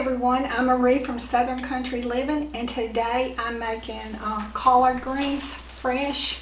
everyone, I'm Marie from Southern Country Living, and today I'm making collard greens fresh.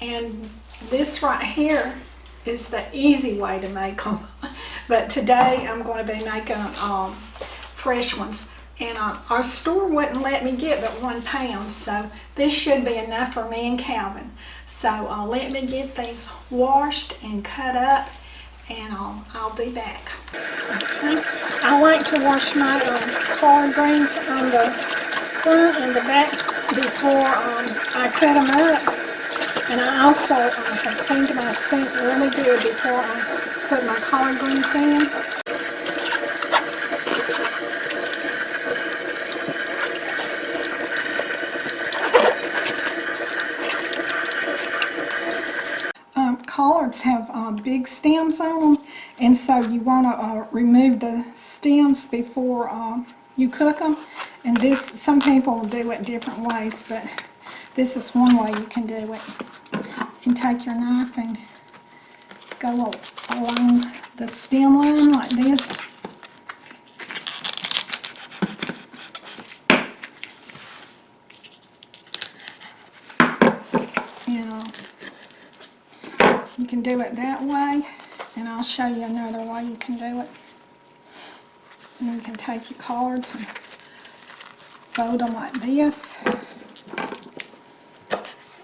And this right here is the easy way to make them, but today I'm going to be making fresh ones. And our store wouldn't let me get but 1 pound, so this should be enough for me and Calvin. So let me get these washed and cut up, and I'll be back. Okay. I like to wash my collard greens on the front and the back before I cut them up. And I also have cleaned my sink really good before I put my collard greens in. Collards have big stems on them, and so you want to remove the stems before you cook them. And this, some people do it different ways, but this is one way you can do it. You can take your knife and go along the stem line like this. You can do it that way, and I'll show you another way you can do it. And you can take your collards and fold them like this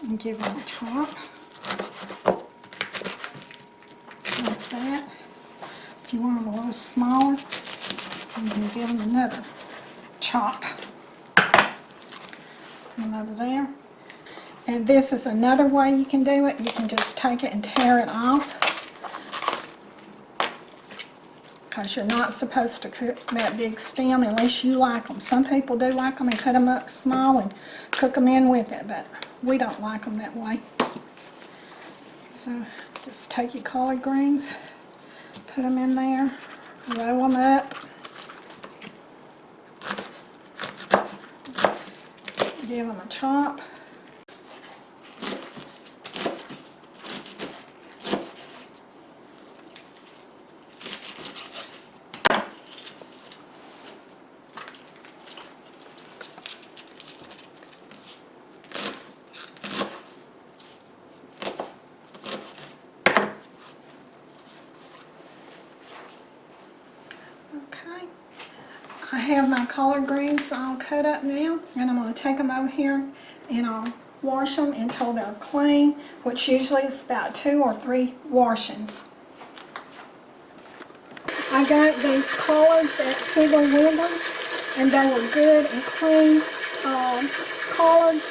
and give them a chop like that. If you want them a little smaller, you can give them another chop. And over there. And this is another way you can do it. You can just take it and tear it off, because you're not supposed to cook that big stem unless you like them. Some people do like them and cut them up small and cook them in with it, but we don't like them that way. So just take your collard greens, put them in there, roll them up, give them a chop. Okay, I have my collard greens all cut up now, and I'm going to take them over here and I'll wash them until they're clean, which usually is about 2 or 3 washings. I got these collards at Piggly Wiggly's, and they were good and clean collards.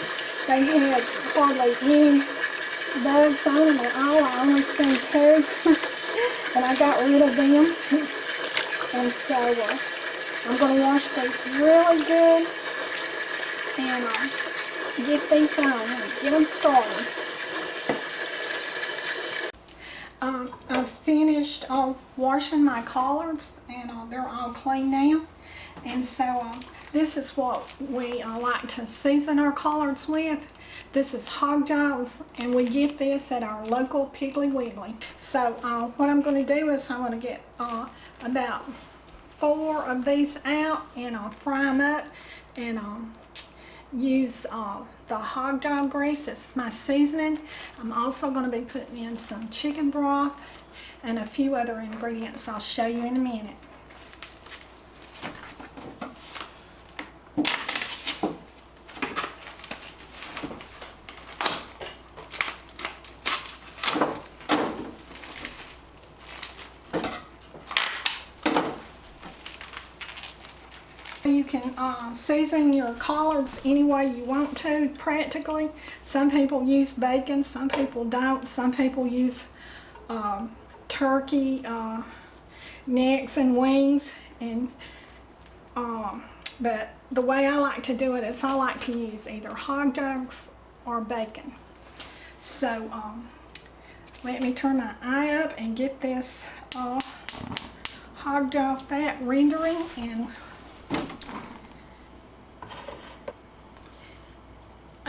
They had hardly any bugs on them at all. I only seen 2, and I got rid of them. And so I'm going to wash these really good and get these on and get them started. I've finished washing my collards, and they're all clean now. And so this is what we like to season our collards with. This is hog jowls, and we get this at our local Piggly Wiggly. So what I'm going to do is I'm going to get about 4 of these out, and I'll fry them up, and use the hog jowl grease as my seasoning. I'm also going to be putting in some chicken broth and a few other ingredients I'll show you in a minute. You can season your collards any way you want to, practically. Some people use bacon, some people don't. Some people use turkey necks and wings, and but the way I like to do it is I like to use either hog jowls or bacon. So let me turn my eye up and get this hog jowl fat rendering, and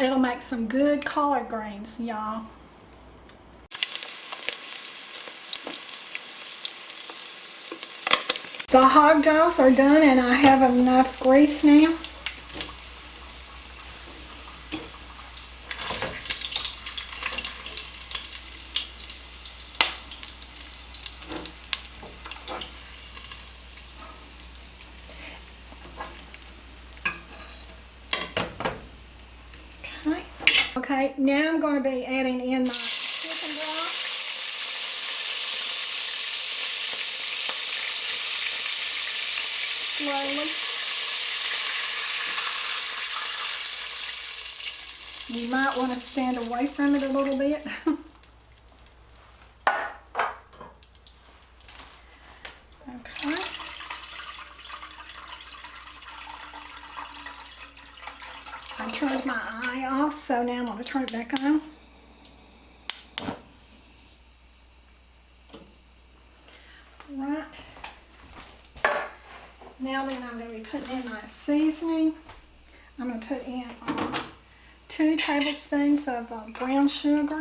it'll make some good collard greens, y'all. The hog jaws are done and I have enough grease now. Okay, now I'm going to be adding in my chicken broth. Slowly. You might want to stand away from it a little bit. Okay. I turned my eye off, so now I'm going to turn it back on. Right. Now then I'm going to be putting in my seasoning. I'm going to put in 2 tablespoons of brown sugar,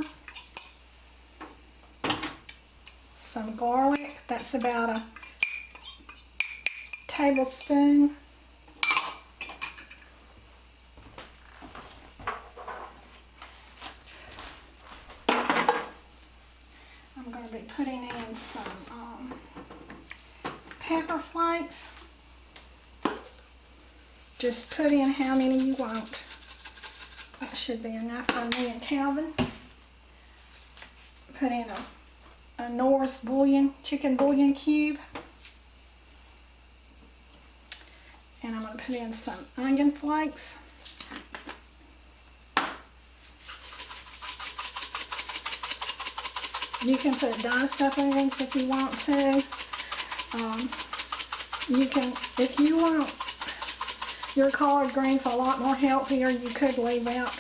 some garlic, that's about a tablespoon. I'm going to be putting in some pepper flakes. Just put in how many you want. That should be enough for me and Calvin. Put in a Norris bullion, chicken bullion cube. And I'm going to put in some onion flakes. You can put diced up onions if you want to. You can, if you want your collard greens a lot more healthier, you could leave out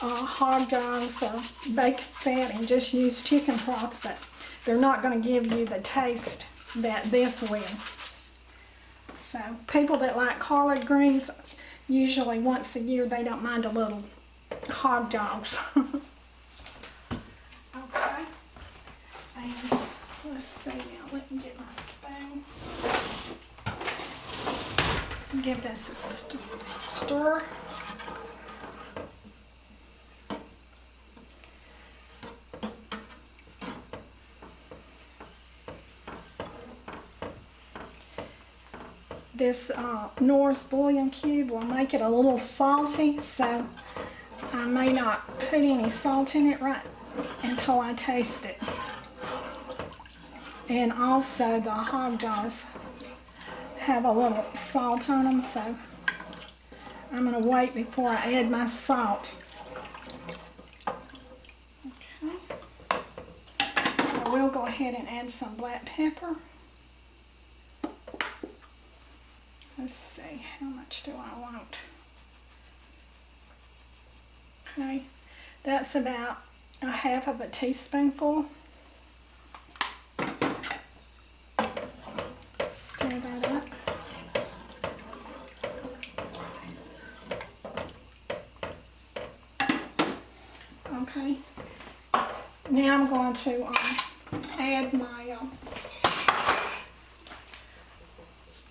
hog jaws or bacon fat and just use chicken broth, but they're not going to give you the taste that this will. So people that like collard greens, usually once a year, they don't mind a little hog jaws. Okay, and let's see now, let me get my spoon. Give this a stir. This Norris bullion cube will make it a little salty, so I may not put any salt in it right until I taste it. And also the hog jaws have a little salt on them, so I'm going to wait before I add my salt. Okay. I will go ahead and add some black pepper. Let's see, how much do I want? Okay, that's about a half of a teaspoonful. Stir that up. Okay, now I'm going to add my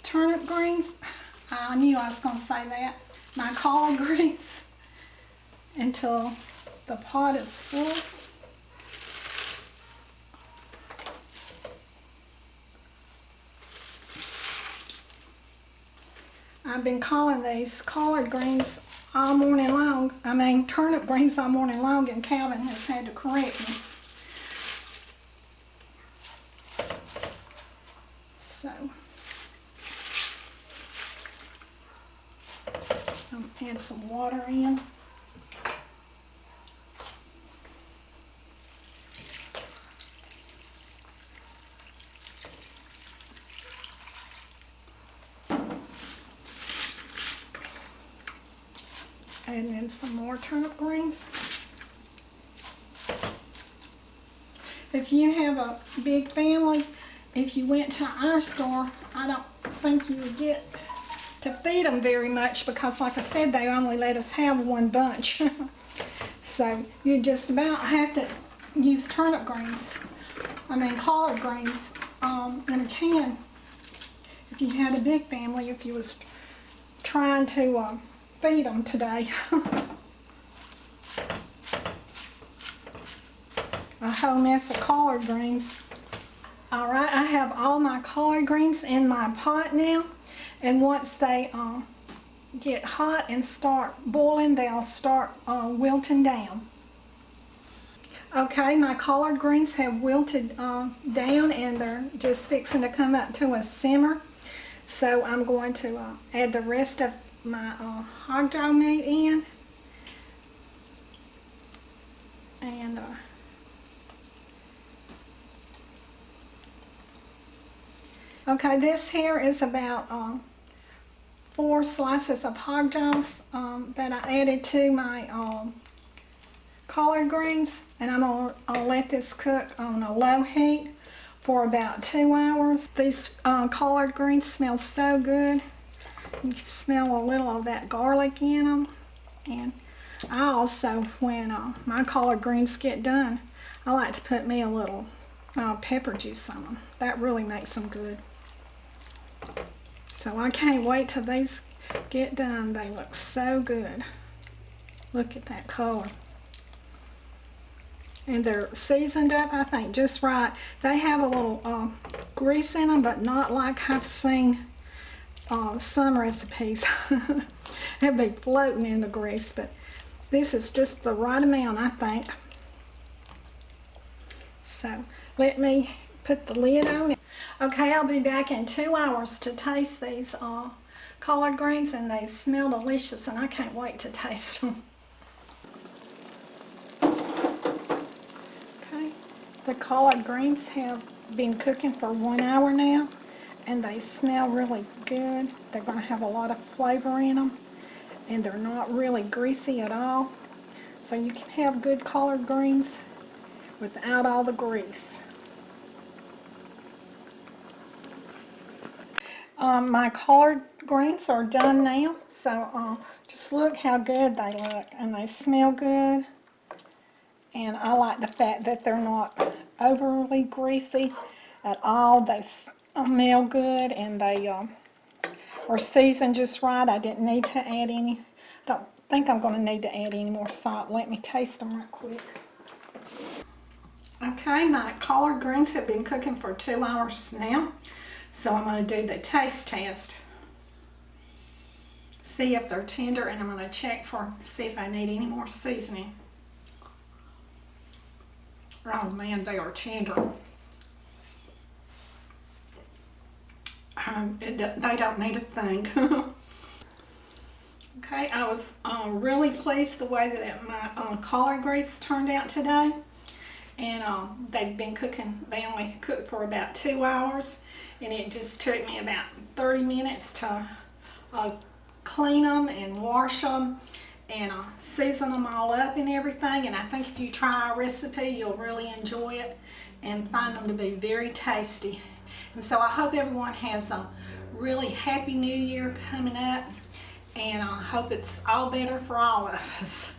turnip greens. I knew I was going to say that. My collard greens until the pot is full. I've been calling these collard greens all morning long. I mean turnip greens all morning long, and Calvin has had to correct me. So I'm gonna add some water in. And then some more turnip greens. If you have a big family, if you went to our store, I don't think you would get to feed them very much, because like I said, they only let us have one bunch. So you just about have to use turnip greens, collard greens in a can if you had a big family, if you was trying to feed them today. A whole mess of collard greens. All right, I have all my collard greens in my pot now, and once they get hot and start boiling, they'll start wilting down. Okay, my collard greens have wilted down, and they're just fixing to come up to a simmer. So I'm going to add the rest of my hog jowl meat in. And okay, this here is about 4 slices of hog jowls that I added to my collard greens, and I'll let this cook on a low heat for about 2 hours. These collard greens smell so good. You can smell a little of that garlic in them. And I also, when my collard greens get done, I like to put me a little pepper juice on them. That really makes them good. So I can't wait till these get done. They look so good. Look at that color. And they're seasoned up, I think, just right. They have a little grease in them, but not like I've seen some recipes. They'll be floating in the grease, but this is just the right amount, I think. So let me put the lid on. Okay, I'll be back in 2 hours to taste these collard greens, and they smell delicious, and I can't wait to taste them. Okay, the collard greens have been cooking for 1 hour now, and they smell really good. They're going to have a lot of flavor in them, and they're not really greasy at all. So you can have good collard greens without all the grease. My collard greens are done now, so just look how good they look, and they smell good. And I like the fact that they're not overly greasy at all. They smell good, and they are seasoned just right. I didn't need to add any. I don't think I'm going to need to add any more salt. Let me taste them right quick. Okay, my collard greens have been cooking for 2 hours now. So I'm going to do the taste test. See if they're tender, and I'm going to check see if I need any more seasoning. Oh man, they are tender. They don't need a thing. Okay, I was really pleased the way that my collard greens turned out today. And they've been cooking, they only cooked for about 2 hours, and it just took me about 30 minutes to clean them and wash them and season them all up and everything. And I think if you try our recipe, you'll really enjoy it and find them to be very tasty. And so I hope everyone has a really happy new year coming up, and I hope it's all better for all of us.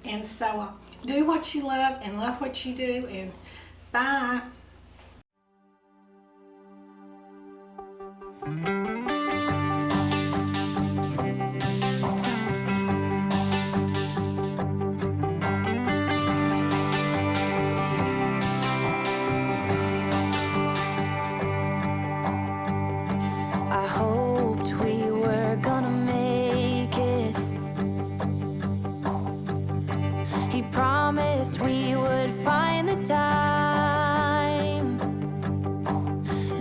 And so do what you love and love what you do, and bye. I hoped we were gonna make it. He promised we would find the time,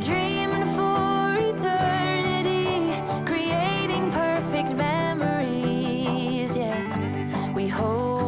dreaming for eternity, creating perfect memories. Yeah, we hope